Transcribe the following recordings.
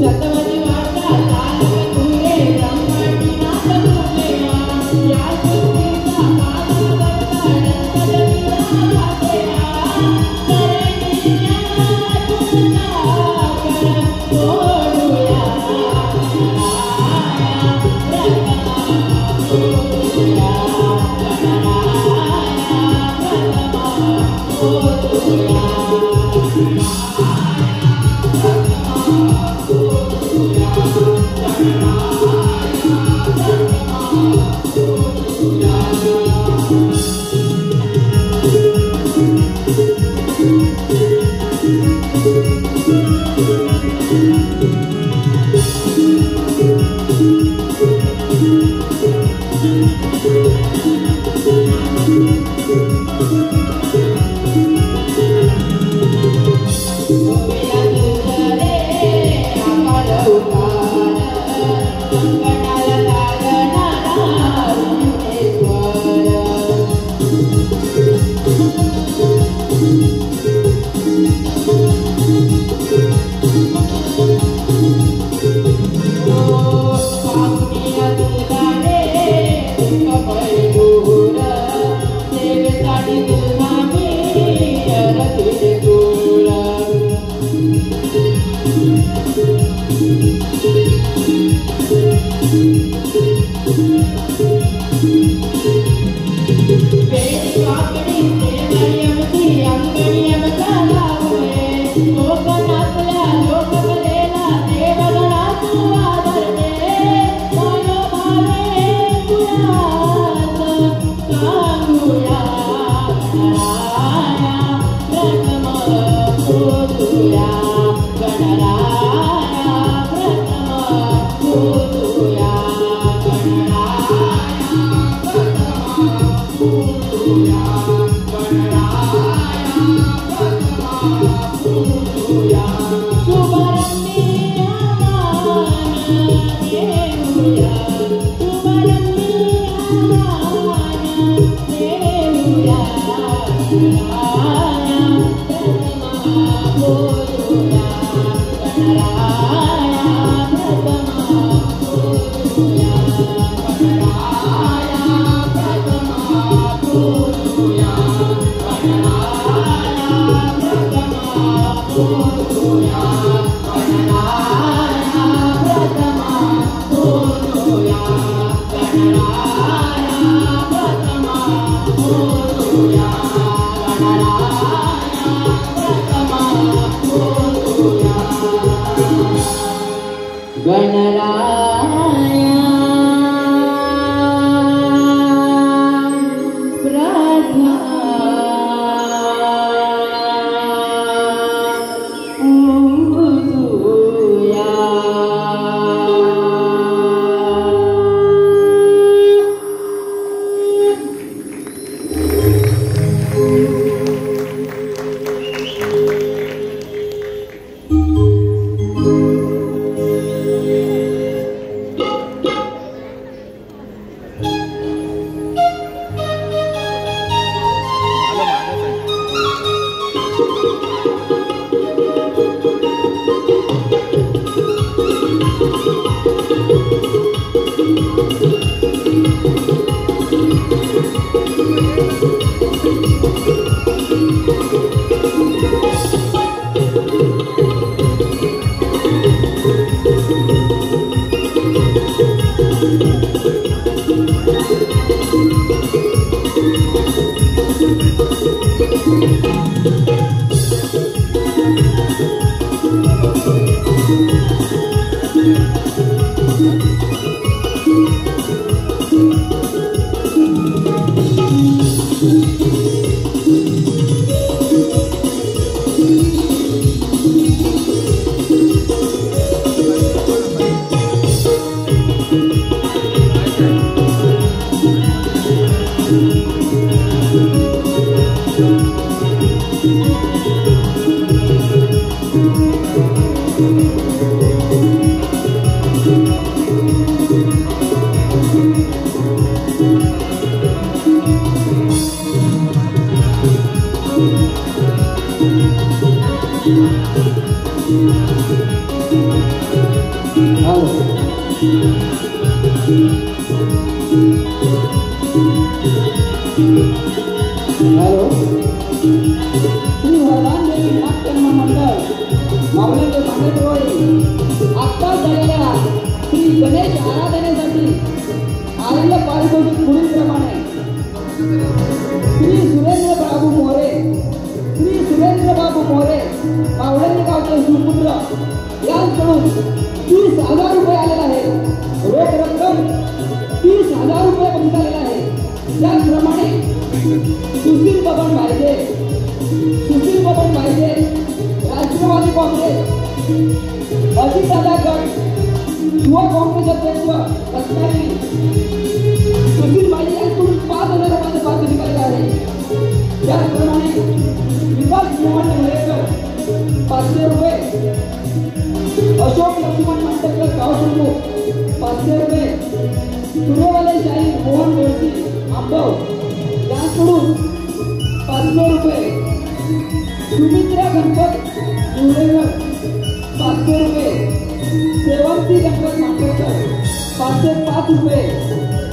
सतवती वार्ता ताल तुरे ब्रह्मणी नाथ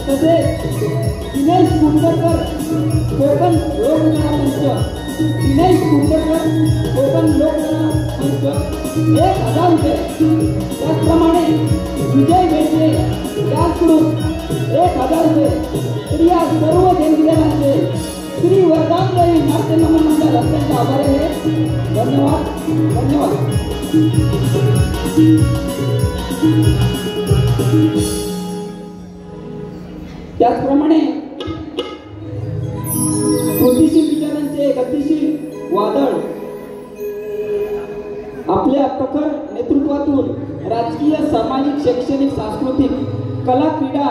तसेच दिनेश कुंडकर कोकण लोककला मंच दिनेश कुंडकर कोकण लोककला मंच 1000 रुपये. त्याचप्रमाणे विजय भेटले याचकडून 1000 रुपये. तर या सर्व देणगीदारांचे श्री वरदानदेवी नाट्य नमन मंडळ अत्यंत आभारी आहे. धन्यवाद धन्यवाद. त्याचप्रमाणे कृतीशील विचारांचे गतिशील वादळ आपल्या प्रखर नेतृत्वातून राजकीय सामाजिक शैक्षणिक सांस्कृतिक कला क्रीडा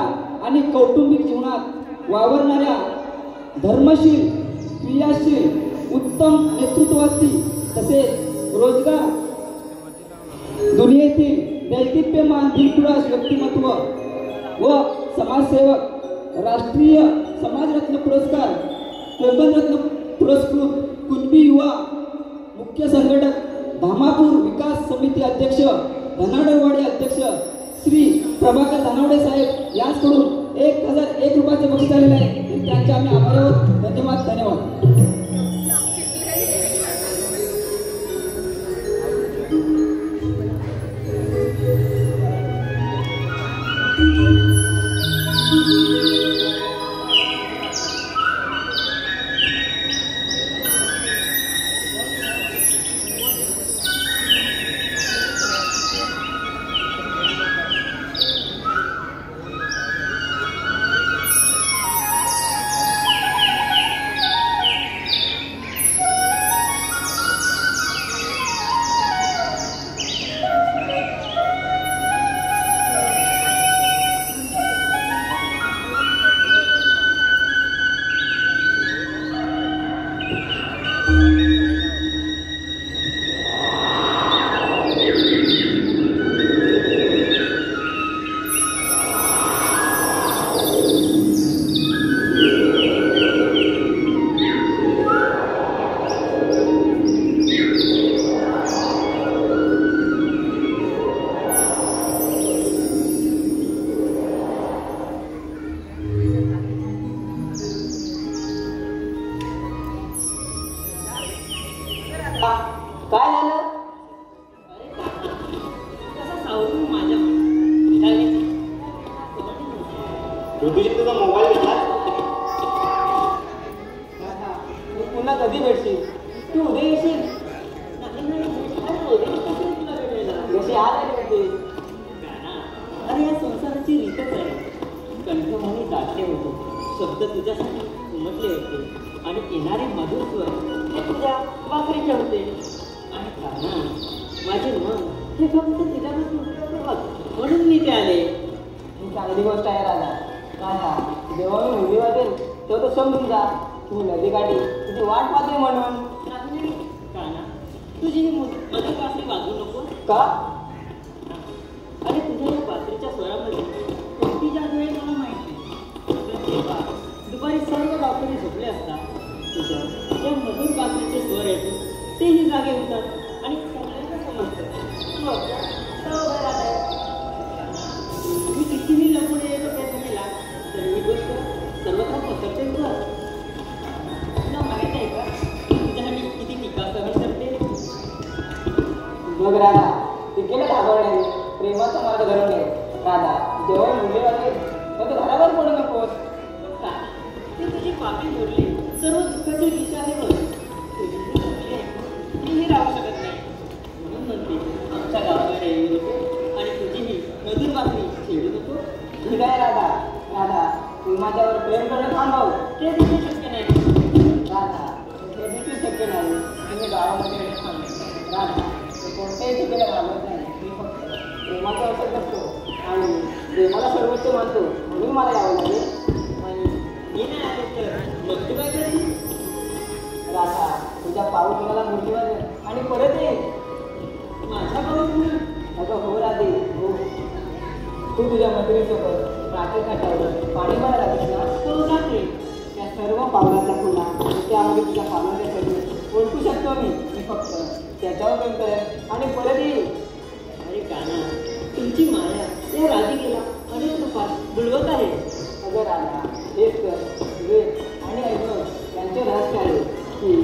आणि कौटुंबिक जीवनात वावरणाऱ्या धर्मशील क्रियाशील उत्तम नेतृत्वाची तसेच रोजगार दुनियेतील दैदिप्यमान दिलखुलास व्यक्तिमत्व व समाजसेवक राष्ट्रीय समाजरत्न पुरस्कार कोकणरत्न पुरस्कृत कुणबी युवा मुख्य संघटक धामापूर विकास समिती अध्यक्ष धनावडेवाडी अध्यक्ष श्री प्रभाकर धनावडे साहेब यांच्याकडून 1001 रुपयाचे बक्षीस आलेले आहे. त्यांचे आम्ही आभारी आहोत. धन्यवाद धन्यवाद. काय झालं? कसं सावरून माझ्या ऋतूजी तुझा मोबाईल घेतला. तू पुन्हा कधी भेटशील? तू उद्या येशील? जशी आज आहे. अरे या संसाराची रीतच आहे. कंठमणी दाटे होतो, शब्द तुझ्यासाठी उमटले होते आणि येणारे मधुर स्वर हे तुझ्या वाकरीचे होते. आणि काना माझे मन हे फक्त तुझ्यापासून म्हणून मी ते आले. ही चांगली गोष्ट आहे राजा. काना जेव्हा मी मुली वाटेल तेव्हा तो समजून जा तू नदी काठी तुझी वाट पाहते म्हणून. काना तुझी ही मधुर पासरी वाजू नको का? अरे तुझ्या या पात्रीच्या स्वरामध्ये कोणती जादू आहे मला माहिती नाही. दुपारी सर्व डॉक्टरी झोपले असतात. तुझ्या या मधुर पात्रीचे स्वर ऐकून तेही जागे होतात आणि सगळ्यांना समजतं मी कितीही लपून यायचा प्रयत्न केला तर ही गोष्ट सर्वत्र पसरते. तुला माहीत आहे का तुझ्यासाठी किती टीका सहन करते? बघ राधा, टीकेला घाबरणे प्रेमाचा मार्ग धरून घे. राधा जेव्हा मुली वाटेल तेव्हा तू घरावर पडू नकोस. ती तुझी पापी बोलली सर्व दुःखाची दिशा आहे बघ. मीही राहू शकत नाही म्हणून म्हणते आमच्या गावाकडे येऊ नको आणि तुझीही मधुर बातमी छेडू नको. ठीक आहे राधा. राधा तू माझ्यावर प्रेम करणं थांबव. ते देखील शक्य नाही राधा. ते देखील शक्य नाही. तुम्ही गावामध्ये येणे थांबले. राधा ते कोणत्याही ठिकाणी घाबरत नाही. मी फक्त प्रेमाचा असर करतो आणि प्रेमाला सर्वोच्च मानतो म्हणून मला यावं लागेल. आणि मी नाही आले तर मग तू काय करशील? राधा तुझ्या पाऊल मला मुलीवर आणि परत ये. माझ्या पाऊल अगं हो राधे हो. तू तुझ्या मैत्रिणीसोबत प्राचीन घाटावर पाणी भरायला लागेल ना? तो जाते. त्या सर्व पावलांचा पुन्हा त्यामध्ये तुझ्या पावलांच्यासाठी ओळखू शकतो मी फक्त त्याच्यावर प्रेम करेन आणि परत येईल. अरे काना तुमची माया या राधिकेला अनेक रूपात बुडवत आहे. अगं राधा हेच तर वेद आणि ऐकून त्यांचे रहस्य आहे की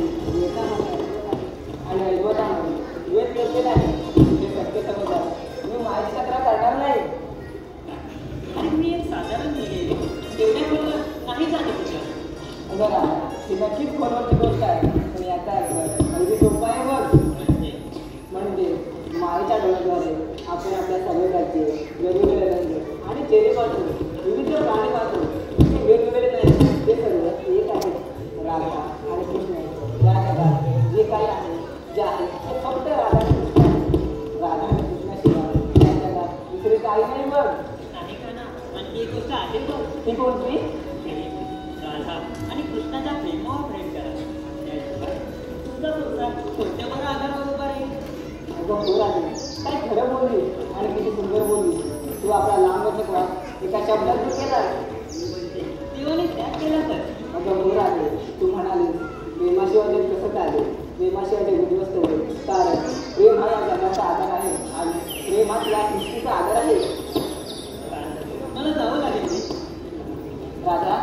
एक साधारण मुलगी आहे, तेवढ्या खोलवर नाही जाणे तुझ्या. अगं राधा, ही नक्कीच खोलवरची गोष्ट आहे, पण याचा अर्थ अगदी सोपा आहे बघ. म्हणजे मायेच्या डोळ्याद्वारे आपण आपल्या सभोवतालचे वेगवेगळे रंग आणि चेहरेपासून विविध प्राणीपासून जे वेगवेगळे नाही ते सर्व एक आहेत. राधा आणि कृष्ण या जगात जे काही आहे जे आहे ते फक्त राधा आणि कृष्ण आहे. राधा आणि कृष्णाशिवाय या जगात दुसरे काही नाही बघ. नाही का ना, आणखी एक गोष्ट आहे बघ. ही कोणती? राधा आणि कृष्णाच्या प्रेमावर प्रेम करा. त्याशिवाय तुमचा संसार कोणत्या बरं आधारावर उभा राहील? अगं हो राजे, काय खरं बोलली आणि किती सुंदर बोलली. तू आपला लांब वाद एका शब्दात तू केला. देवाने त्याग केला तर. अगं हो राजे, तू म्हणाली प्रेमाशिवाय जग कसं चालेल, प्रेमाशिवाय जग उद्ध्वस्त होईल. कारण प्रेम हा या जगाचा आधार आहे आणि प्रेम हा या सृष्टीचा आधार आहे. मला जावं लागेल. राजा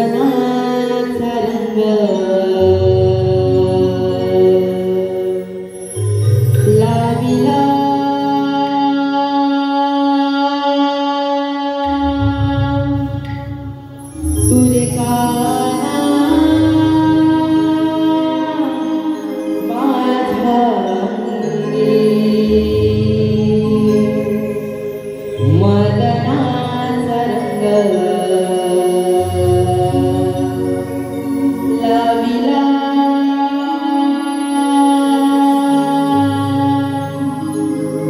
मदनाचा रंग लाविला तुरे काना माझा मदनाचा रंग लाविला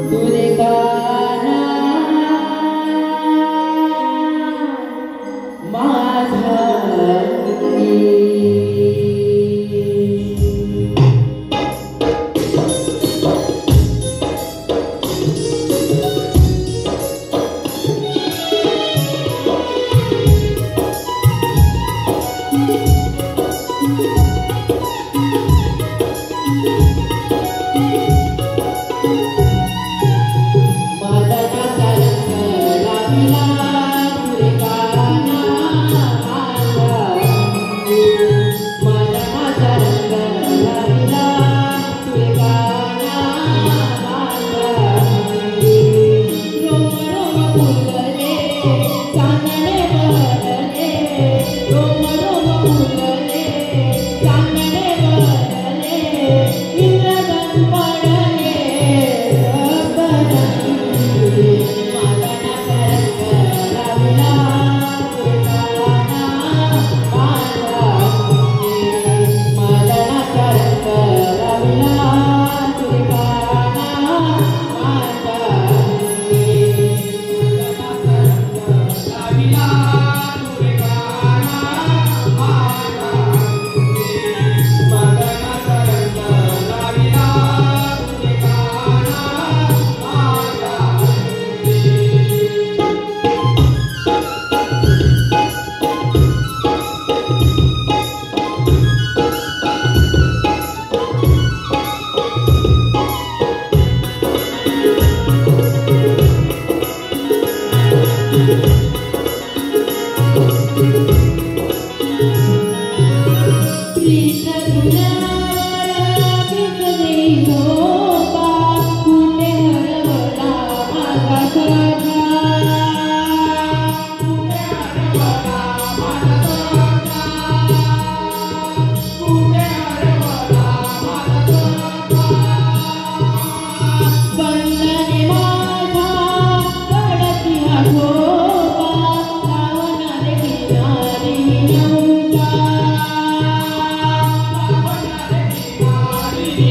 तुरे काना माझा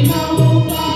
Namo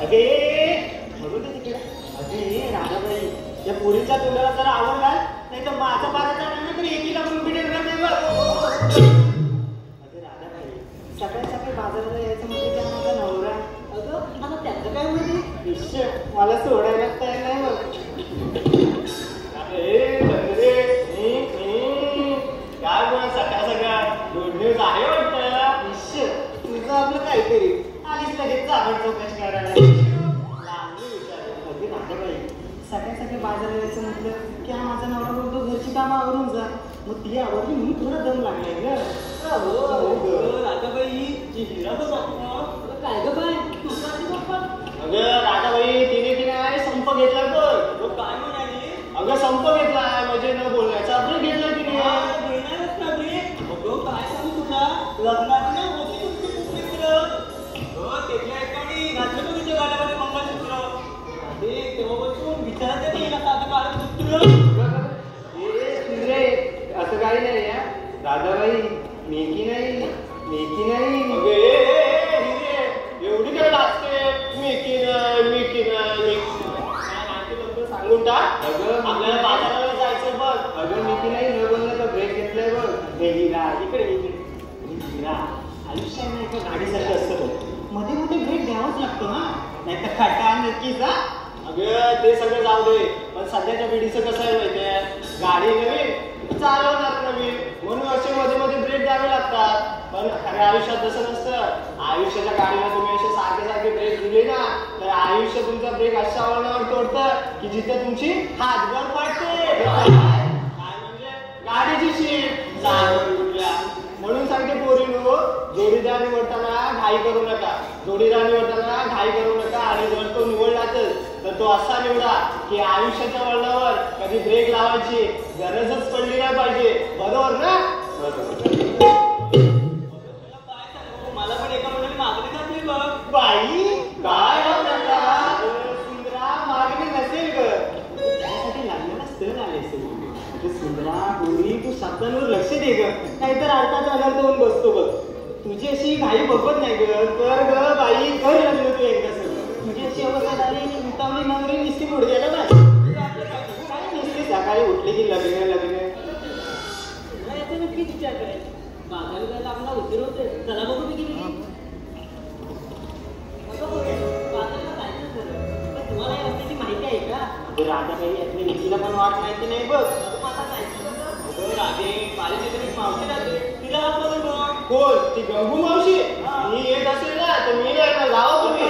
अगे बघू दे तिकडे. अगे राधाबाई या पोरीच्या तोंडाला जरा आवड घाल, नाही तर माझा बाराचा नाही तर एकीला मुंबई देणार नाही बघ. अगे राधाबाई सकाळी सकाळी बाजाराला यायचं म्हणजे त्या माझा नवरा. अगं आता त्याचं काय म्हणजे निश्चय मला सोडायला तयार नाही बघ. काय बोला सकाळ सकाळ गुड न्यूज आहे वाटतं. निश्चय तुझं आपलं काहीतरी आलीच लगेच जागड चौकशी करायला. अगदी राधाबाई सकाळी सकाळी बाजाराला यायचं म्हटलं की हा माझा नवरा बोलतो घरची कामं आवरून जा. मग ती आवडली म्हणून थोडा दम लागलाय ग. राधाबाई काय ग बाय अगं राधाबाई तिने संप घेतला तर काय म्हणाली. अगं संप घेतलाय म्हणजे न बोलण्याचा ब्रेक घेतलाय तिने. काय सांगू तुला लग्नाची होती तुमची पुस्तक त्याच्या एकाने घातलं तो तिच्या गाड्यामध्ये मंगळसूत्र. अरे तेव्हापासून विचारायचं नाही ना साधं काळसूत्र. असं काही नाही या राधाबाई मेकी नाही एवढी काय लागते मेकी नाही सांगून टाक. अगं आपल्याला बाजाराला जायचं बघ. अगं मेकी नाही न बोललं तर ब्रेक घेतलाय बघ. इकडे आयुष्य नाही का गाडीसारखं असतं मध्ये मध्ये ब्रेक द्यावाच लागतो ना, नाही तर खड्डा नक्कीच. अगं ते सगळं जाऊ दे, पण सध्याच्या पिढीचं कसं आहे माहितीये, गाडी नवीन चालवणार नवीन म्हणून असे मध्ये मध्ये ब्रेक द्यावे लागतात. पण खऱ्या आयुष्यात तसं नसतं. आयुष्याच्या गाडीला तुम्ही असे सारखे ब्रेक दिले ना तर आयुष्य तुमचा ब्रेक अशा वळणावर तोडतं की जिथे तुमची हातभर पडते. काय म्हणजे गाडीची शीट चालवूया. म्हणून सांगते पोरीनो, जोडीदार निवडताना घाई करू नका. आणि जर तो निवडलाच तर तो असा निवडा की आयुष्याच्या वळणावर कधी ब्रेक लावायची गरजच पडली नाही पाहिजे. बरोबर ना. मला पण एका मुलाने मागणी घातली बघ. बाई काय सुंदरा मागणी नसेल ग, त्यासाठी लागलेला स्थळ आले असेल. सुंदरा पोरी तू शब्दांवर लक्ष दे ग, नाहीतर अर्थाचा अनर्थ होऊन बसतो बघ. तुझी अशी घाई बघत नाही ग. कर ग बाई, कर लग्न तू एकदा सगळं. तुझी अशी अवस्था झाली उतावली नवरी निस्ती पुढे गेला ना काय निस्ती सकाळी उठली की लग्न याचा नक्कीच विचार करायचा. बाजारात जायला आपला उशीर होते. चला बघू मी किती बाजाराला जायचं खरं, पण तुम्हाला या रस्त्याची माहिती आहे का. राधाबाई यातली निश्चिला पण वाट माहिती नाही बघ. राधे पालिकेत मावशी राहते, तिला हात बघून बघ. कोण ती गंगू मावशी. मी येत असेल ना तर मी जावं तुम्ही.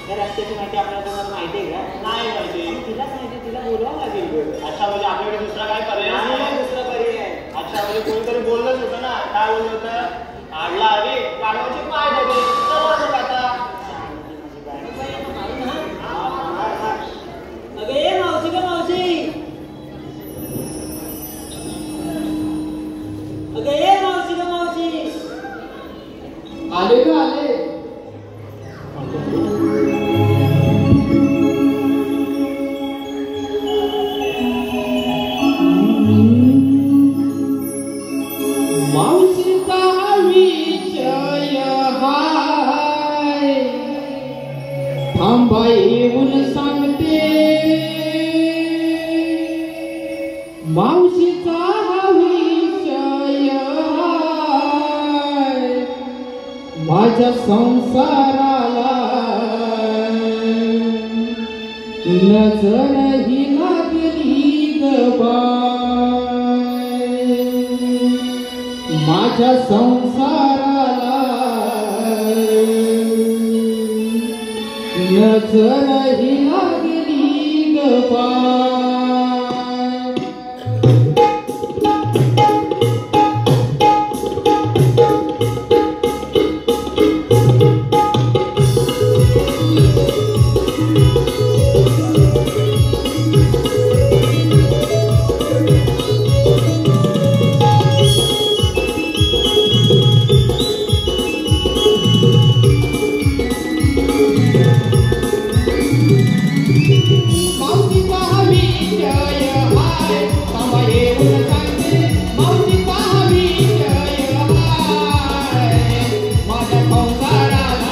त्या रस्त्याची माहिती आपल्याला तुम्हाला माहिती आहे का. नाही माहिती. तिलाच माहिती, तिला बोलवावं लागेल. अच्छा म्हणजे आपल्याकडे दुसरा काय पर्याय नाही. दुसरा पर्याय आहे. अच्छा म्हणजे कोणीतरी बोललंच होतं ना. काय बोललं होतं. आडला हवी गाडवाचे पाय धरले तर आता. अगे मावशी का मावशी. अगं ये मावशी का मावशी. आले का आले. मावशीचा विषय हाय थांबा येऊन सांगते. मावशीचा माझ्या संसाराला नजर ही लागली ग बाय. माझ्या संसाराला नजर ही लागली ग बाय. माझ्या संसाराला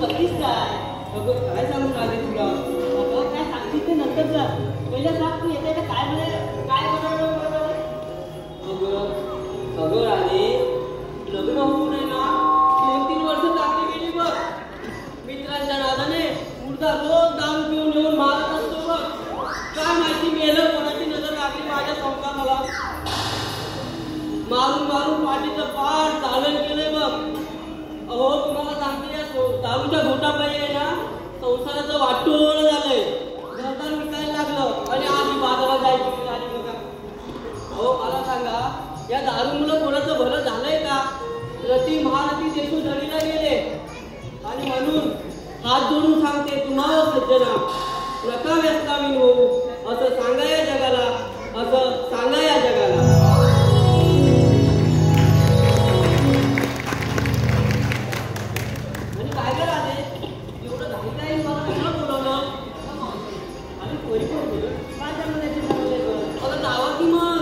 बघतीस काय? अगं काय सांगून आले तुला? अगं काय सांगशील ते नंतर जा. पहिलं सांग तू येते का काय म्हणे काय बनवलं? अगं राणे, लग्न होऊ नये ना 2-3 वर्ष चांगली गेली बघ. मित्रांच्या नादाने मुर्दा रोज दारू पिऊन येऊन मारत असतो बघ. काय माहिती मेलं कोणाची नजर लागली माझ्या संसाराला. मारून मारून पाठीचं पाठ चालन केलंय बघ. अहो तुम्हाला सांगते या दारूच्या घोटापायी आहे ना संसाराचं वाटोळ झालंय. घरदार विकायला लागलं आणि आधी बाजारात जायची वेळ आली बघा. अहो मला सांगा या दारूमुळं कोणाचं भलं झालंय का? रती महारथी देशू धडीला गेले आणि म्हणून हात जोडून सांगते तुम्हाला सज्जना नका व्यस्तामीन होऊ असं सांगा या जगाला, असं सांगा या जगाला. आणि काय करा एवढं घाई काय मला कशाला बोलवलं आणि पोरी पण बोलू काय करणार त्याची अगं जावा की मग.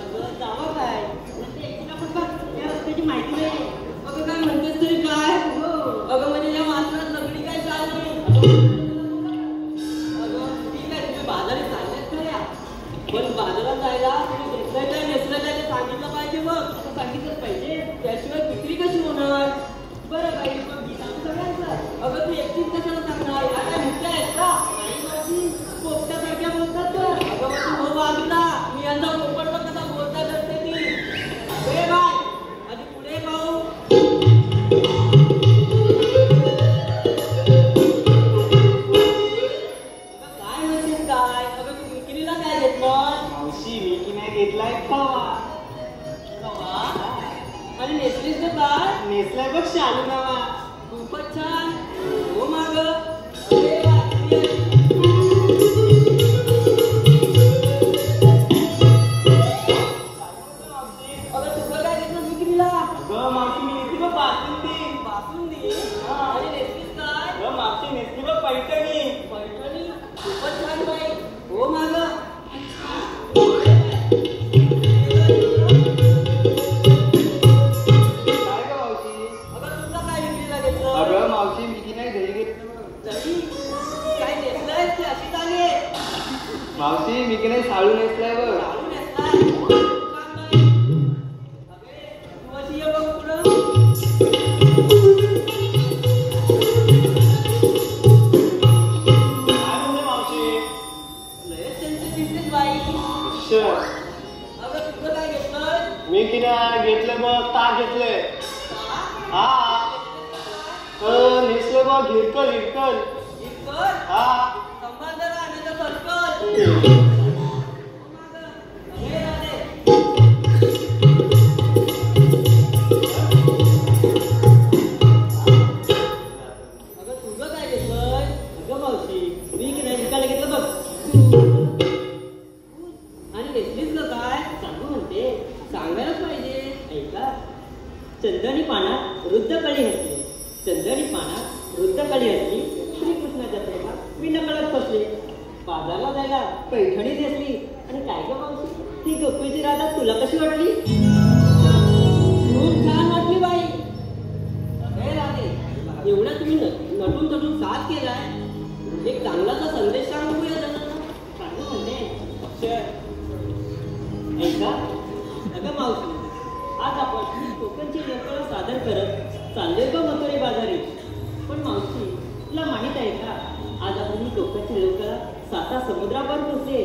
अगं जावं काय? म्हणजे एकटीला पण बघ त्या रस्त्याची माहिती नाही. अगं काय म्हणतेस तरी काय? हो. अगं म्हणजे या माणसात लग्नी काय चालली? अगं ठीक आहे तुम्ही बाजारात चाललेत खऱ्या पण बाजारात जायला तुम्ही घेतलंय काय नेसलं काय ते सांगितलं पाहिजे बघ. असं सांगितलंच पाहिजे. त्याशिवाय विक्री कशी होणार? बरं बाई मग मी सांगू सगळ्यांचं. अगं तू एकटीच कशाला सांगणार? या काय मुद्दा आहेत का? नाही माझी पोपट्यासारख्या बोलतात तर. अगं मग तू हो बाजूला मी यंदा पोपटला कसा बोलता करते ती. ए बाय आधी पुढे पाहू. काय म्हणतेस काय? अगं तू विक्रीला काय घेतलं? मावशी मी की नाही घेतलाय खवा. आणि नेसलीस तर काय? नेसलाय बघ शालू नावा. खूपच छान. हो माग अरे वा, ये. अगं तुझं काय घेतलं विक्रीला? अगं मावशी मी नेसली बघ बासुंदी. बासुंदी. आणि नेसलीस काय? अगं मावशी नेसली बघ पैठणी. पैठणी. खूपच छान बाई. हो माग काय गं मावशी? अगं तुझं काय विक्रीला घेतलं? अगं मावशी मी की नाही घरी घेतलं. तरी काय नेसलंय ते अशी चाले मावशी मी की नाही साडू नेसलाय बघ. घालून नेसलाय. छान बाई. अगे तू अशी ये बघ पुढं. काय म्हणते मावशी? लयच त्यांची दिसतेस बाई. शर. अगं तुझं काय घेतलं? मी की नाही घेतलं बघ ताक घेतलंय. हा नेसलं बघ हिरकल हिरकल. इतकं हा संबंध राहण्याचं सर्कल. हे राधे. अगं तुझं काय घेतलंय? अगं मावशी मी की नाही विकायला घेतलं बघ. आणि नेसलीस का काय? सांगू म्हणते सांगायलाच पाहिजे. ऐका. चंदनी पानात वृद्धकळी हसली. चंदनी पानात वृद्धकळी हसली. श्रीकृष्णाच्या प्रेमात मी नकळत फसले. बाजारला जायला पैठणी नेसली. आणि काय गं मावशी ती गोकुळची राधा तुला कशी वाटली? खूप छान वाटली बाई. हे राधे एवढं तुम्ही नटून तटून साथ केलाय. एक चांगलाचा संदेश सांग बघूया जणांना. सांगू म्हणते ऐका. अगं मावशी आज आपण कोकणची लोककला सादर करत चाललोय का मथुरे बाजारी. पण मावशी तुला माहित आहे का आज आपण ही कोकणची लोककला 7 समुद्रावर पोचले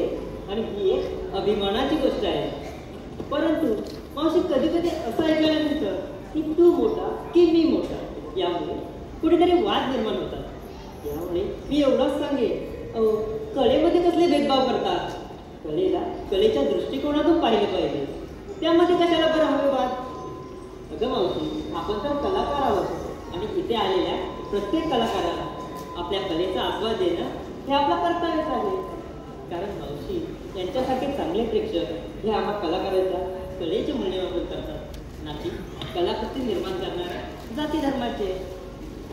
आणि ही एक अभिमानाची गोष्ट आहे. परंतु मावशी कधी कधी असं ऐकायला मिळतं की तू मोठा की मी मोठा. यामुळे कुठेतरी वाद निर्माण होतात. यामुळे मी एवढंच सांगेन कलेमध्ये कसले भेदभाव करतात. कलेला कलेच्या दृष्टिकोनातून पाहिलं पाहिजे. त्यामध्ये कशाला बरं हवे वाद. अगं मावशी आपण तर कलाकार आहोत आणि इथे आलेल्या प्रत्येक कलाकाराला आपल्या कलेचा आस्वाद देणं हे आपलं कर्तव्यच आहे. कारण मावशी यांच्यासारखे चांगले प्रेक्षक हे आम्हा कलाकारांच्या कलेचे मूल्यमापन करतात ना की कलाकृती निर्माण करणाऱ्या जाती धर्माचे.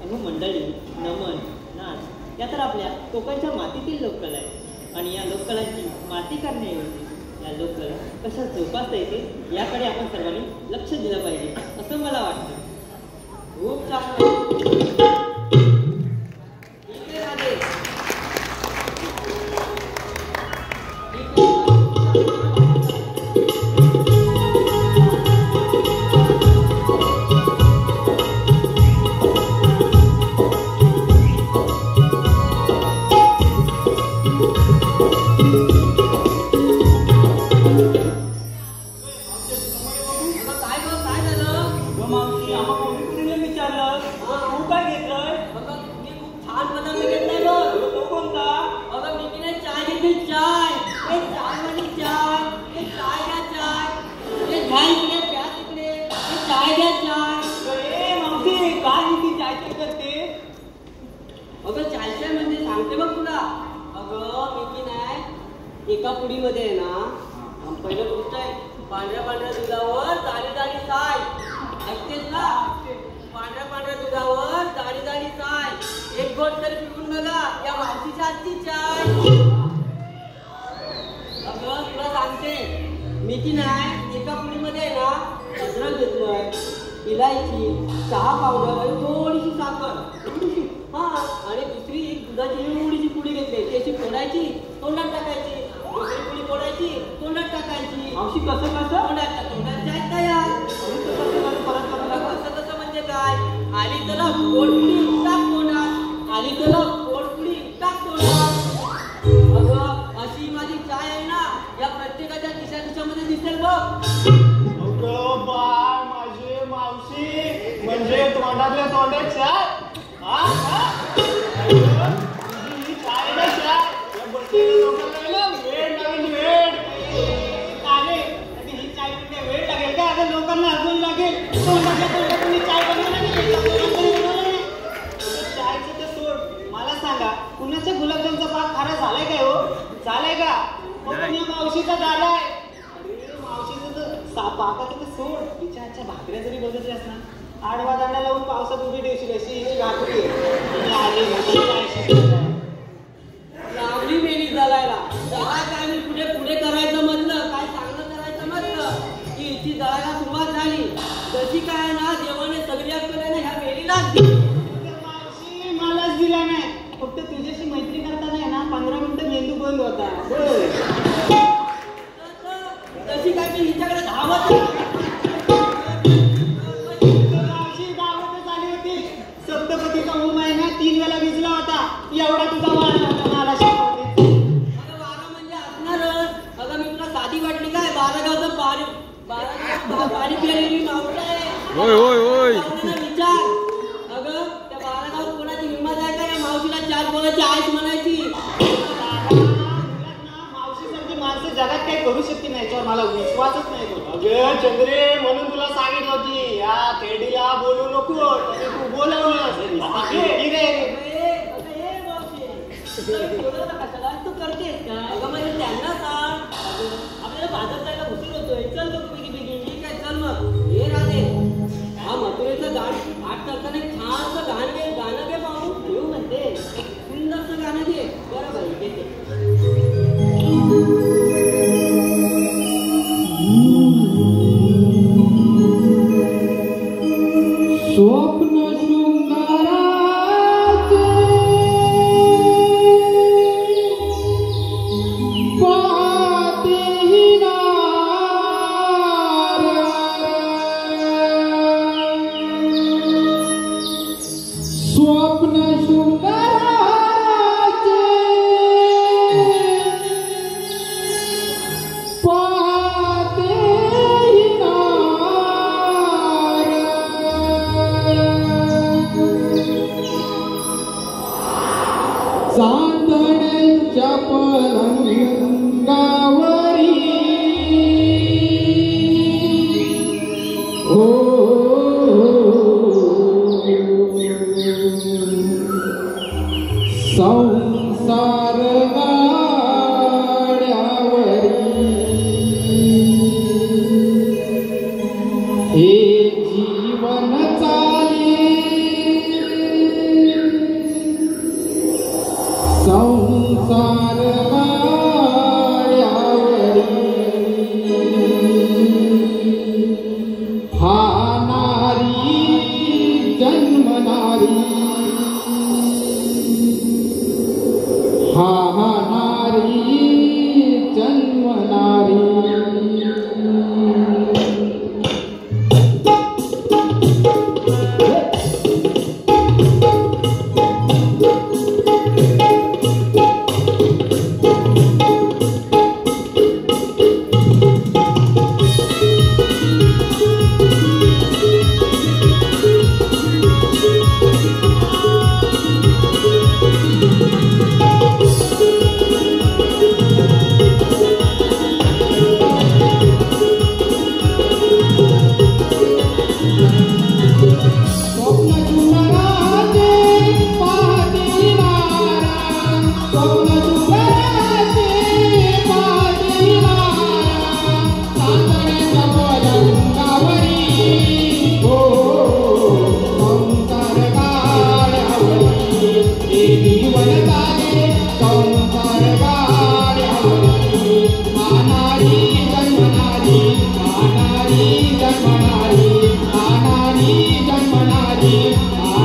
अहो मंडळी नमन नाच या तर आपल्या कोकणच्या मातीतील लोककला आहे. आणि या लोककलांची माती करण्याऐवजी या लोककला कशा जोपासता येते याकडे आपण सर्वांनी लक्ष दिलं पाहिजे असं मला वाटतं. खूप छान. विचारलं तू काय घेतलंय? अगं मी खूप छान पदार्थ घेतलाय बघ. तो कोणता? अगं मी की नाही चाय घेतली. चाय चाय म्हणजे चाय घ्या चाय घ्या इकडे प्या तिकडे चाय घ्या चाय. मावशी काय ती चाय करते? अगं चाय म्हणजे सांगते बघ तुला. अगं मी की नाही एका पुडीमध्ये आहे ना पहिलं गोष्ट आहे पांढऱ्या दुधावर जाडी साय. ऐकतेस ना? पांढऱ्या दुधावर जाडी साय. एक गोट तरी पिऊन बघा या मावशीच्या हातची चाय. अगं तुला सांगते मी की नाही एका पुडीमध्ये ना अद्रक घेतलंय, इलायची, चहा पावडर आणि थोडीशी साखर. हा आणि दुसरी एक दुधाची एवढीची पुडी घेतली. त्याची फोडायची तोंडात टाकायची. दुसरी पुडी फोडायची तोंडात टाकायची. मावशी कसं तोंडात चाय तयार. कसं म्हणजे काय? आली त्याला पोटपुडी टाक तोंडात. आली त्याला पोटपुडी टाक तोंडात. अगं अशी माझी चाय आहे ना या प्रत्येकाच्या खिशामध्ये दिसेल बघ. अगं बाळ माझे मावशी म्हणजे तोंडातल्या तोंडात चाय. ही चाय ना चाय या बसलेल्या लोकांना वेळ लागेल वेळ. काले ही चाय म्हणजे वेळ लागेल का? आता लोकांना अजून लागेल. तोंडातल्या तोंडात मी चाय बनवणार चायचं तर सोड. मला सांगा कुणाच्या गुलाबजामचा पाक खारा झालाय काय हो? झालाय का? पण या मावशीचा झालाय. अरे मावशीचं तर पाकाचं तर सोड. तिच्या आजच्या भाकऱ्या जरी बघितल्यास ना आडवा दांडा लावून पावसात उभी ठेवशील अशी हिची घातली. लावली मेली जळायला. जरा काय मी पुढे करायचं म्हटलं काय चांगलं करायचं म्हटलं की हिची जळायला सुरुवात झाली. जशी काय ना देवाने सगळी अक्कल आहे ना ह्या मेलीलाच दिली. मावशी मलाच दिला नाही. फक्त तुझ्याशी मैत्री करताना आहे ना 15 मिनिटं मेंदू बंद होता. तशी काय मी हिच्याकडे धावत सप्तपतीचा होम आहे ना 3 वेळा भिजला होता. एवढा तुझा वाढ नव्हता मला शिकवते. अगं वारा म्हणजे असणारच. अगं मी तुला साधी वाटली काय? 12 गावचं पाणी पिलेली मावशी आहे. विचार. अगं त्या 12 गावात कोणाची हिंमत आहे का या मावशीला 4 बोलाची आईच म्हणायची? मावशीसारखी माणसं जगात काही करू शकते नाही याच्यावर मला विश्वासच नाही. अगं चंद्रे म्हणून तुला सांगितलं होती या थेडीला बोलू नको. तू बोलवलं तू करतेस का? अगं म्हणजे त्यांना सांग. आपल्याला बाजार जायला उशीर होतोय. चल बघ बेगी काय चल मग हे राधे हा मथुरेचं गाणं आठ करताना छानसं गाणं घे पाहू घेऊ म्हणते. सुंदरसं गाणं घे. बरोबर घेते. स्वप्न शृंगाराचे पातेही स्वप्न शृंगाराचे चांदण्याच्या पलंगावरी हो संसार गाड्यावरी हे जीवन चाले संसार गाड्यावरी हा नारी जन्मनारी हा नारी जन्मनारी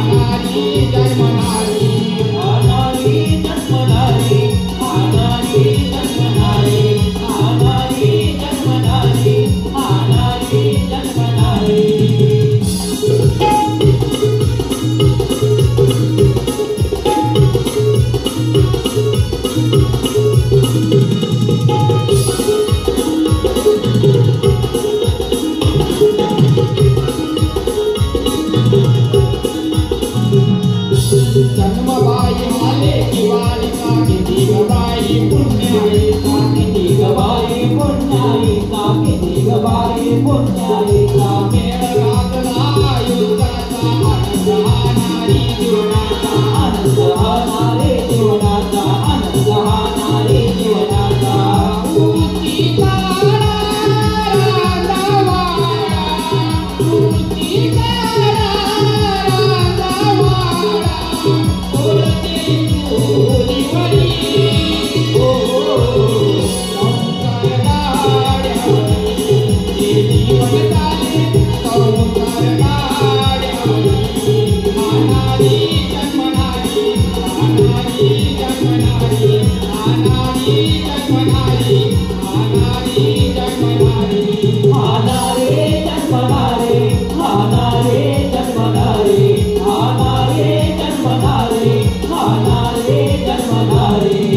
नारी जन्मनारी हा नारी जन्मनारी हा नारी जन्मनारी हा नारी जन्मनारी हा नारी जन्मनारी जन्मबाई आले की बालिका किती गबाई पुण्याईचा किती गबाई पुण्याईचा किती गबाई पुण्याईचा मेळ घातला युद्धाचा आनंद हा नारी जीवनाचा आनंद हा नारी जीवनाचा आनंद हा नारी जीवनाचा मूर्ती काळा रांधावाळा मूर्ती काळा रांधावाळा ओरते फुलीवरी ओ संसार गाड्यावरी जे जीवन चाले संसार गाड्यावरी हा नारी जन्मनारी हा नारी जन्मनारी हा नारी जन्मनारी हा नारी जन्मनारी हा नारी जन्मनारी हा नारी जन्मनारी हा नारी जन्मनारी हा नारी जन्मनारी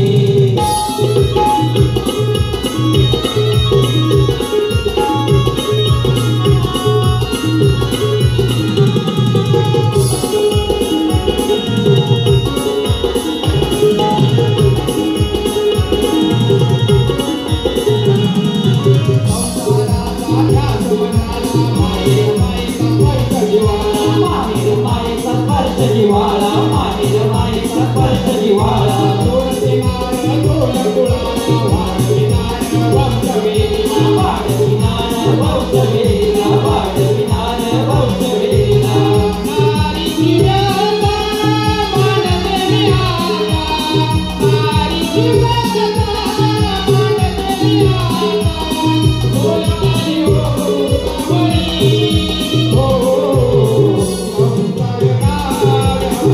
संसाराचा ध्यास मनाला माहेर मायेचा स्पर्श जिव्हाळा माहेर मायेचा स्पर्श जिव्हाळा माहेर मायेचा स्पर्श जिव्हाळा सोडविणार सोड कुळाला वाढविणार वंशवेला वाढविणार वंशवेला वाढविणार वंशवेला नारीची व्यथा मांडते मी आता नारीची व्यथा मांडते मी आता बोलणारी हो कवळी हो संसार गाड्यावरी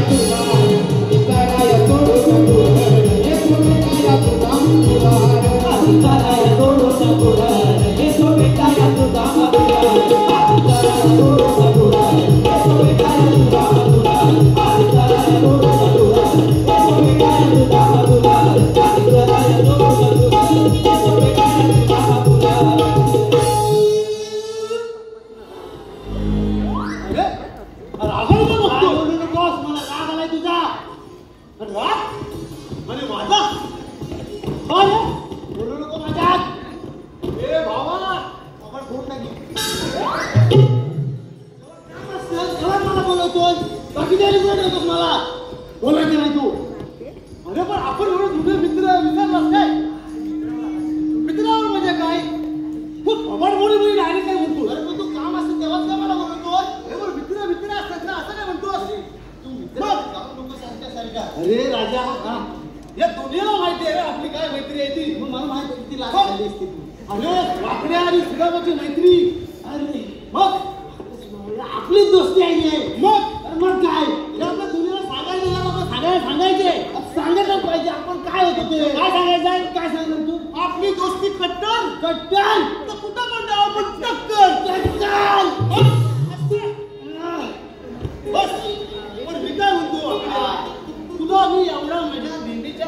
Estoy आणि वाद आणि वादा बोलू नको माझ्यात ए भावा आपण फोन नाही मला बोलवतोय बाकी तरी बोलतोस मला बोलायचं नाही तू अरे पण आपण एवढं जुने मित्र विसरलास काय मित्रावर म्हणजे काय तू मोडी डायरेक्ट काय म्हणतो अरे पण तू काम असतं तेव्हाच काय मला बोलतो अरे पण मित्र असतात ना असं काय म्हणतोस तू मित्र लोक सांगण्यासारखा अरे राजा हा या दुनियाला माहिती आहे आपली काय मैत्री आहे ती मग मला माहिती आहे किती लाख झाली असती तू अरे वाकड्या आणि सुदामाची मैत्री अरे मग आपली दोस्ती आहे मग काय आपल्या दुनियाला सांगायचं पाहिजे आपण काय होतो ते काय सांगायचं काय सांगणार तू आपली दोस्ती कट्टर तर कुठं म्हणतो आपण टक्कर बस पण मी काय म्हणतो तुला मी एवढा माझ्या भेंडीच्या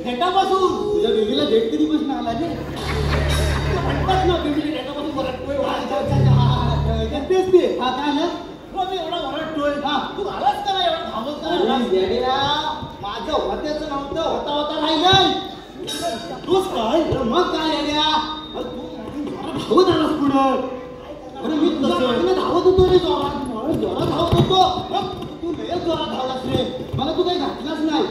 घेटापासून तुझ्या बेबीला भेट कधीपासून आला रे म्हणतात ना बेबीच्या घेटापासून वरटतोय तेच ते हा काय ना मी एवढा वरटतोय हा तू आलाच का नाही एवढा धावत माझं होत्याचं नव्हतं होता राहिलं तूच काय मग काय येड्या तू धावत आलास पुढं अरे मी तुझ्या धावत होतो रे जोरात धावत होतो तू लय जोरात धावलास रे मला तू काही घातलाच नाही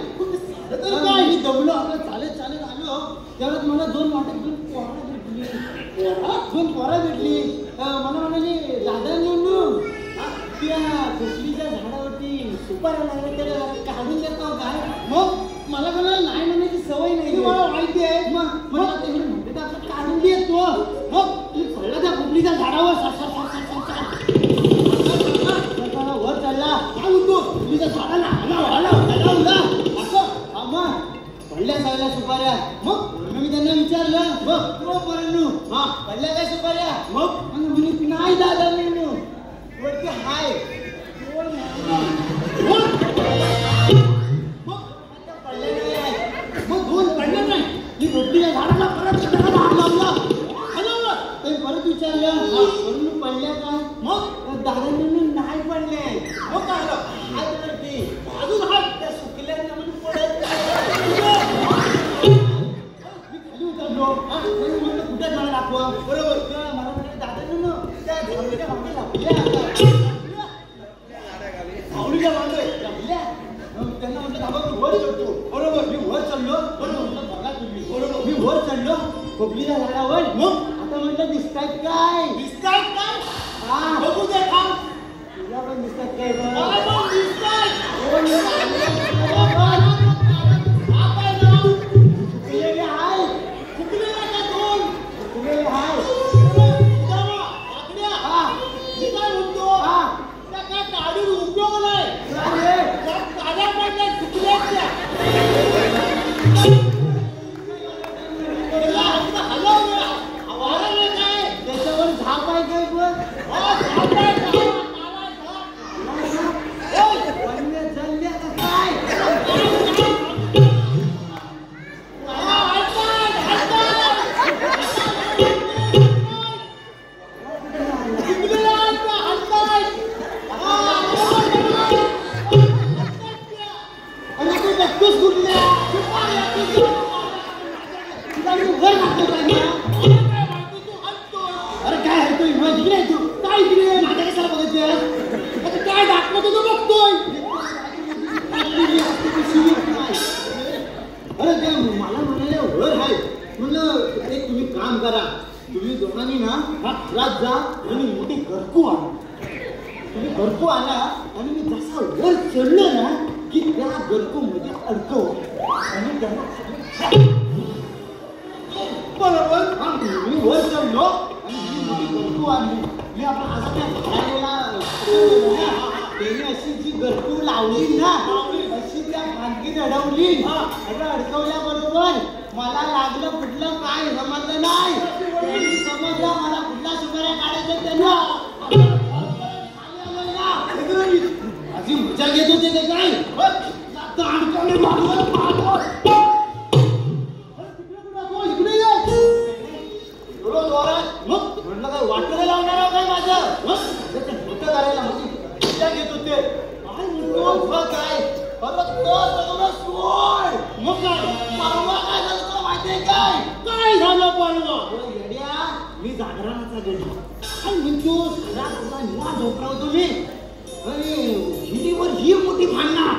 काय मी दमलो आपलं चालत आलो त्यावेळेस मला दोन पोरं भेटली मला म्हणाली दादा नेऊन त्या कुसलीच्या झाडावरती सुपाऱ्या लागल्या त्याला काढून देतो काय मग मला कोणाला नाही म्हणायची सवय नाही मला माहिती आहे मग म्हणते आपलं काढून देतो मग तुम्ही पडला त्या कुसलीच्या झाडावर वर चालला काय म्हणतो कुसलीच्या झाडाला असं मग पडल्या सगळ्या सुपाऱ्या मग मी त्यांना विचारलं मग पोरांनो हा पडल्या काय सुपाऱ्या मग नाही दादा मेनू वरती हाय मग दोन पडलं नाही मी रोपडीच्या झाडाला परत लावला परत विचारलं वरून पडल्या काय मग दादा मेनू नाही पडले मग काय हाय वरती अजून हाय त्या सुकल्या कुठे जाणार दाखवा बरोबर मला म्हणे दादा त्या झावळीच्या मागे झावळीच्या मागे त्यांना म्हटलं दाबा मी वर चढतो बरोबर मी वर चढलो म्हटलं बघा तुम्ही बरोबर मी वर चढलो खोपलीच्या झाडावर मग आता म्हटलं दिसतायत काय हा बघू दे थांब तुला पण दिसतात काय अडकवल्याबरोबर मला लागलं कुठलं काय समजलं नाही समजलं मला कुठला सुपाऱ्या काढायचं त्यांना अशी मजा घेत होते ते काय म्हटलं काय वाटलं लावणार काय माझं मोठं करायला म्हणजे मजा घेत होते काय म्हणतो काय परत भांडणाचा गडी काय म्हणतो तुला झोपवतो मी अरे हिरीवर ही मोठी भांडणा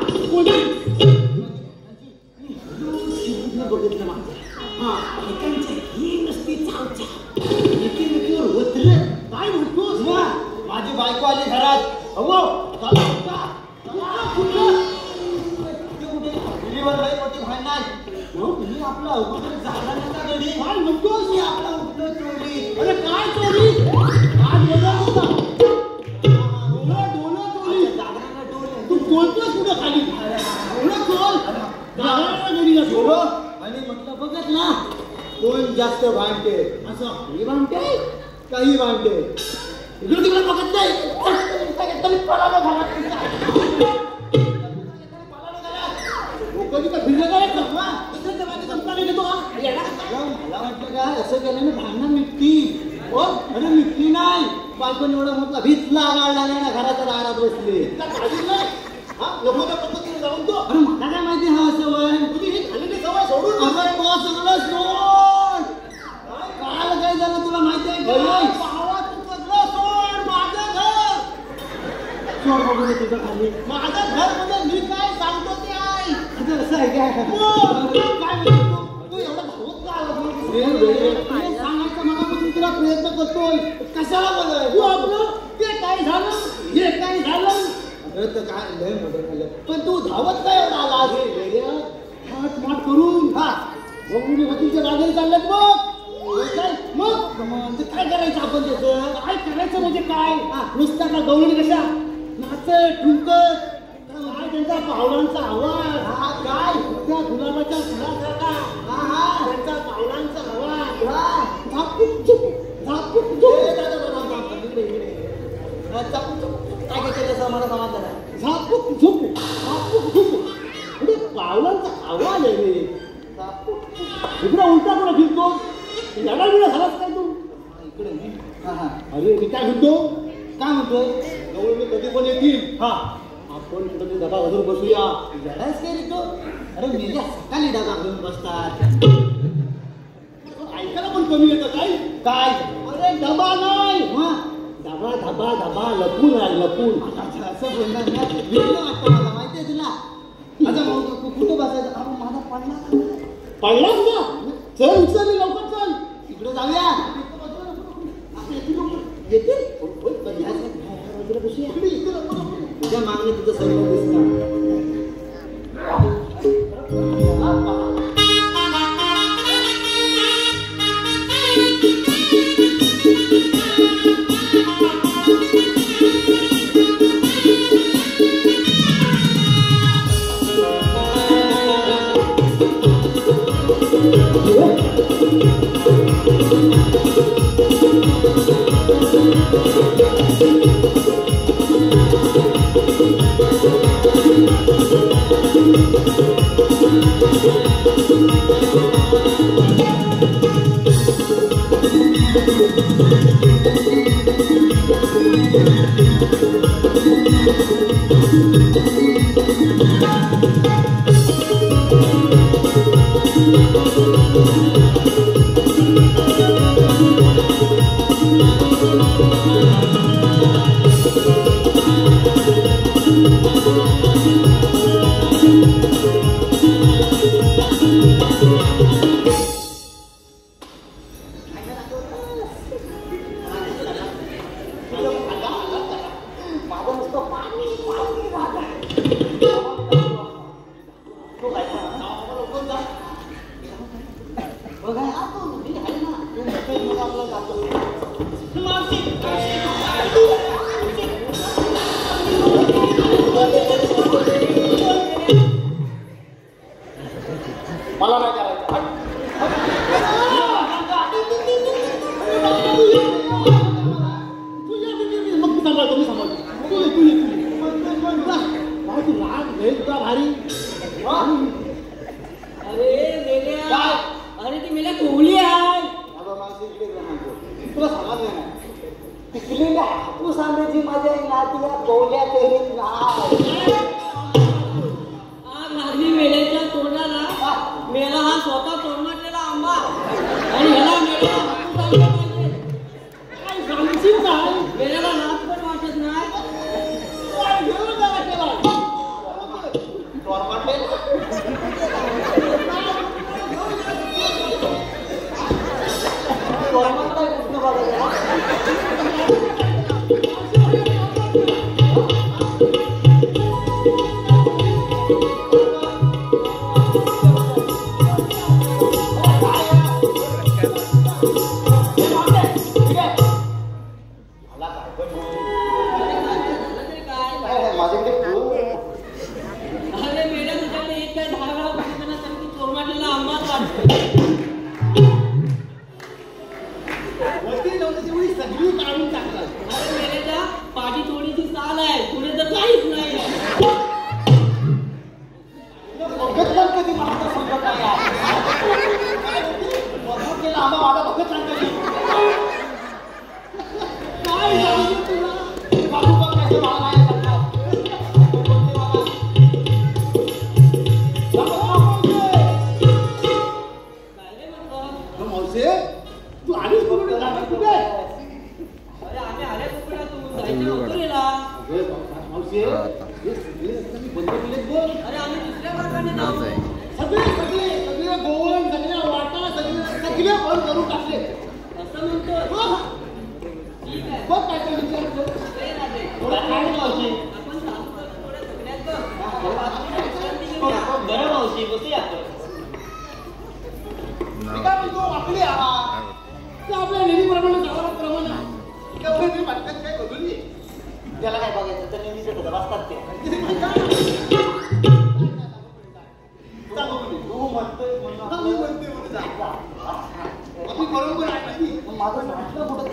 बघितलं माझं हा एकांच्या ही नसती चावच्या एकेमेकीवर वत्र काय म्हणतोस माझी बायको आली घरात अहो चला हिरीवर लई मोठी भांडण तुम्ही आपला अगोदर झाला नका गडी काय म्हणतोस मी आपला उठलं चोरी अरे काय चोरी काय बदल होता डोलं चोरी जागराला डोले तू बोलतोस कुठं खाली एवढं चोर जागराला गडी डोलं आणि म्हटलं बघत ना कोण जास्त भांडते असं मी भांडते काही भांडते इकडे तिकडे बघत नाही तरी पळाला घरात कधी का फिरलं काय मला वाटलं का असं केल्याने भांडणं मिटती हो अरे मिटली नाही बायकोन एवढा म्हटला भीतला गाळला नाही ना घराच्या दारात बसले लोकांच्या पद्धतीने जाऊन तो अरे मला काय माहिती हा सवय तुझी ही खाली सवय सोडून तो सगळं सोड काल काय झालं तुला माहिती आहे सगळं सोड माझं घर सोड बघू तुझं खाली माझं घर म्हणजे मी काय सांगतो ते आहे असं आहे काय म्हणतो तू एवढं धावत का आला सांगायचं मनापासून तुला प्रयत्न करतोय कशाला बोलाय तू आपलं ते काय झालं हे काय झालं अरे तर काय लय मदत झालं पण तू धावत काय एवढा आला हात माट करून हा बघून वकीलच्या गाडीला चालल्यात मग काय करायचं आपण त्याचं काय करायचं म्हणजे काय नुसत्या का गवळणी कशा नाचत ठुमकत काय त्यांचा पावलांचा आवाज हा काय त्या गुलाबाच्या फुलासारखा हा त्यांचा पावलांचा आवाज झापूक झुपूक झापूक काय त्याचा मला समाज झाला झापूक झुपूक झापूक झुपूक म्हणजे पावलांचा आवाज आहे रे इकडे उलटा कोणा फिरतो लढा बिडा झालाच काय तू इकडे अरे मी काय म्हणतो काय म्हणतोय जवळ मी कधी पण येतील हा आपण कुठे डबा घालून बसूया लढायच काय रे तो अरे मेल्या सकाळी डबा घालून बसतात ऐकायला पण कमी येतं काय काय अरे डबा नाही धबा धबा धबा लपून आहे लपून असं बोलणार नाही वेगळं वाटतं मला माहिती आहे तुला आता कुठं बसायचं माझा पडला ना चल उचल लवकर चल इकडे जाऊया येतील तुझ्या मागणी तुझं सगळं दिसणार मला नाही करायचं भारी अरे ती मेल्या कोहली आहे तुला समज नाही पिकलेल्या हापूस आंब्याची माझ्या नातीला बोवल्या तेरीत नाही आग लागली मेल्याच्या तोंडाला मेला हा स्वतः तोडणारलेला आंबा आणि ह्याला मेला हापूस आंबा पाहिजे सगळे सगळे सगळे गोवन सगळ्या वाटा सगळे बंद करून टाकले असं म्हणतो हो. ठीक आहे बघ काय काय विचारतो ए राधे थोडं काय मावशी आपण चालू करू थोडं सगळ्यात बरं मावशी बसूया आपण. मी काय म्हणतो वाकडी आहात ते आपल्या नेहमीप्रमाणे जावं प्रमाणे तेवढे मी वाटत काय बदलली त्याला काय बघायचं तर नेहमीच होतं वाचतात ते. तू म्हणतोय म्हणून मी म्हणते म्हणून जा. आपली बरोबर आहे ना ती. माझं नाटलं कुठं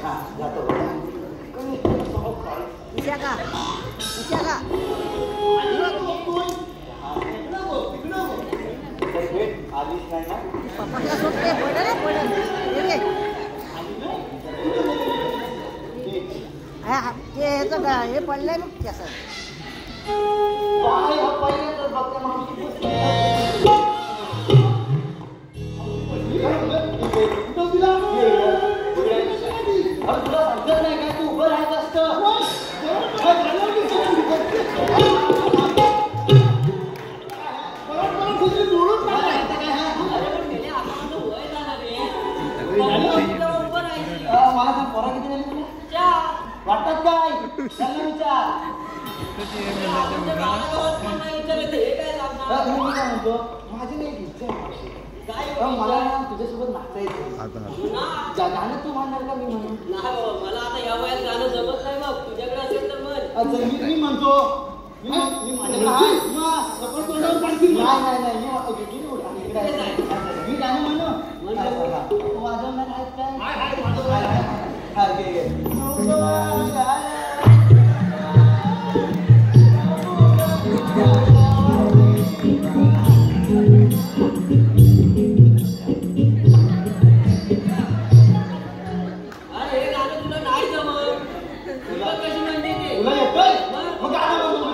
हा जातो विशाखा विशाखा आधीच नाही ना पप्पाला सोडते पडलं रे पडलं ते ह्याचं हे पडलंय ना त्याचं काय हा पहिले तर बघते मावशी तुला समजत नाही काय तू उभं राहायचं असतं मला सांग पोरा किती झाली तुला वाटतात काय त्यांना विचार मी काय म्हणतो माझी नाही इच्छा आहे मला ना तुझ्यासोबत नाचता येते गाणं तू म्हणणार का मी म्हणून मला आता या वयात गाणं जमत नाही मग तुझ्याकडे असेल तर म्हण मी म्हणतो मी गाणं म्हणू वाजवणार आहेत काय अरे हे गाणं तुला नाही जमत तुला कशी म्हणते ते तुला येतोय मग गाणं तुला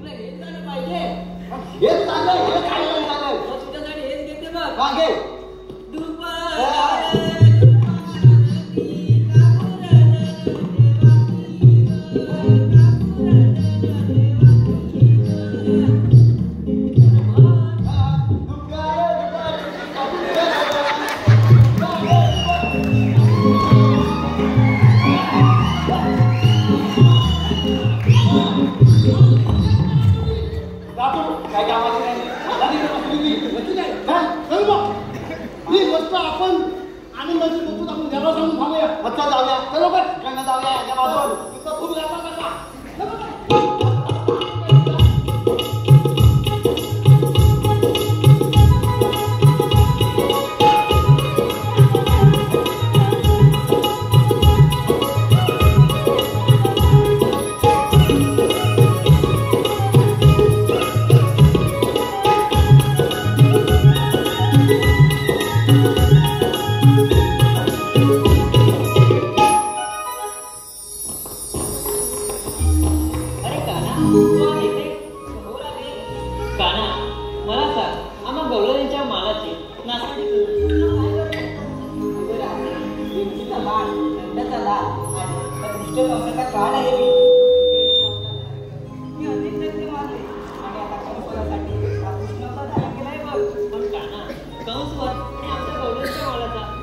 हेच गाणं पाहिजे हेच चाललंय हे काय चाललंय मग तुझ्यासाठी हेच घेते बघ मागे आपण आणि म्हणजे आपण घराला सांगून थांबूया अच्छा जाऊया चलो पण जाऊया या बाजूला खूप जाता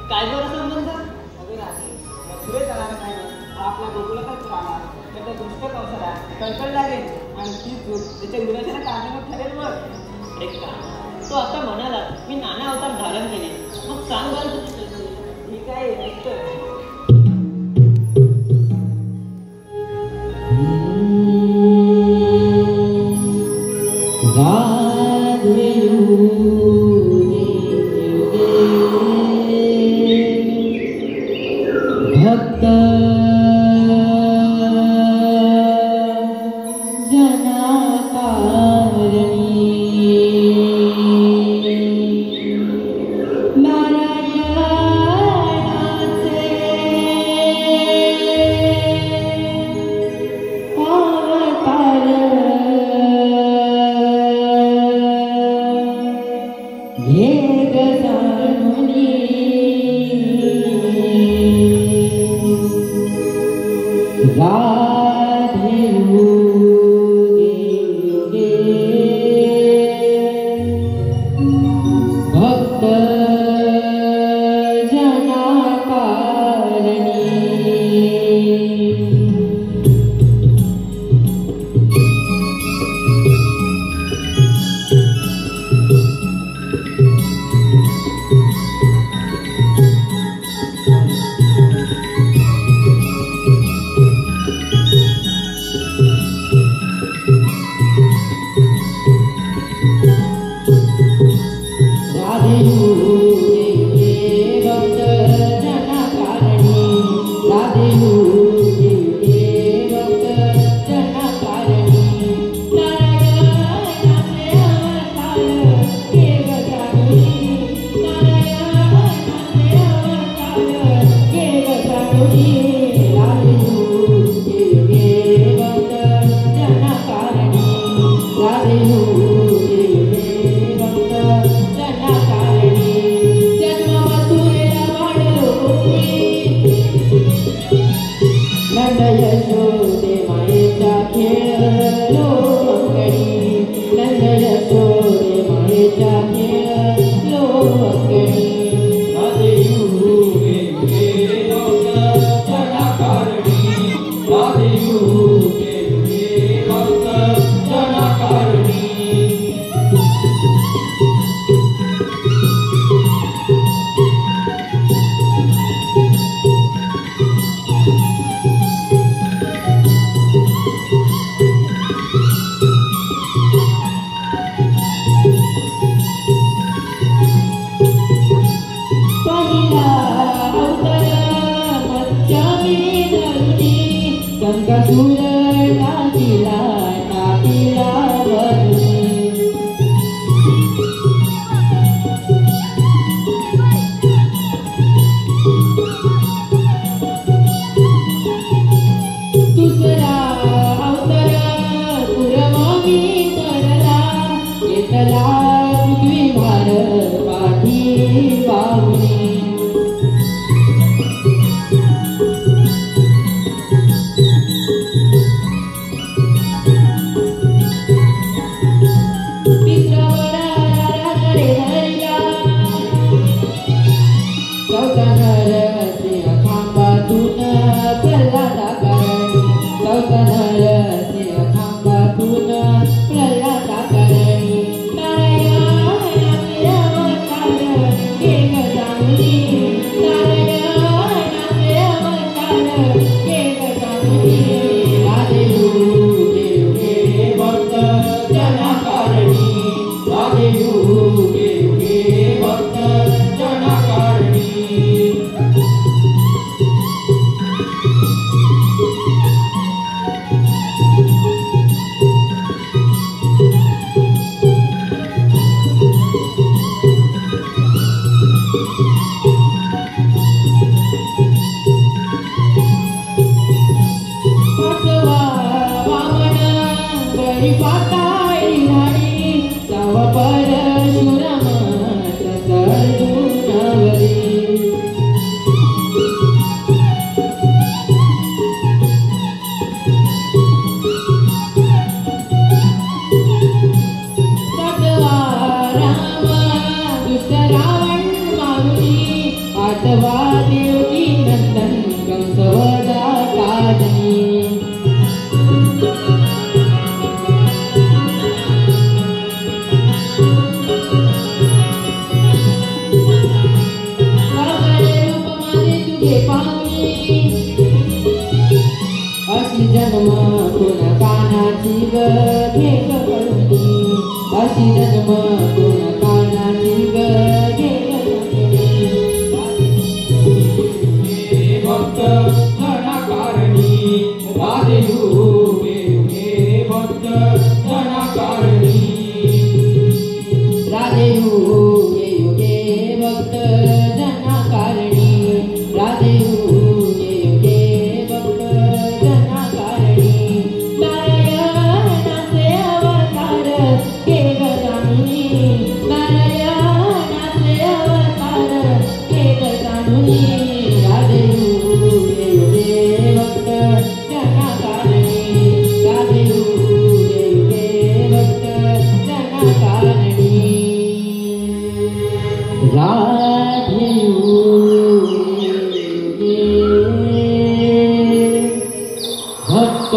काय बरं संबंध आपला गोकुळातच राहणार त्याचा दृष्ट कौशला कळकळ लागेल आणि ती त्याच्या विनाशाला कारणीभूत ठरेल बघ एक का तो आता म्हणाला मी नाना अवतार धारण केले मग सांग बरं ठीक आहे ऐकतो भक्त जनाकारणी नारायणाचे जनाकारणी राधे युगे युगे भक्त जनाकारणी राधे युगे भक्त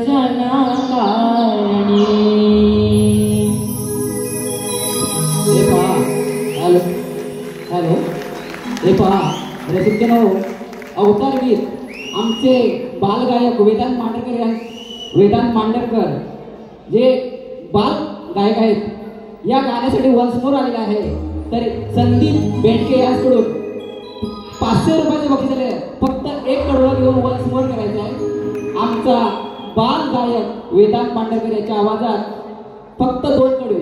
जनाकारणी. हॅलो हॅलो हे पहा रसिकजनो, अवतार गीत आमचे बालगायक वेदांत मांडरकर जे बाल गायक आहेत, या गाण्यासाठी वन्स मोर आलेला आहे. तर संदीप बेंडके यांच्याकडून 500 रुपयाचे बक्षीस आले. फक्त एक कडवं घेऊन वन्स मोर करायचं आहे. आमचा बाल गायक वेदांत मांडरकर याच्या आवाजात फक्त 2 कडवे.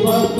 भक्त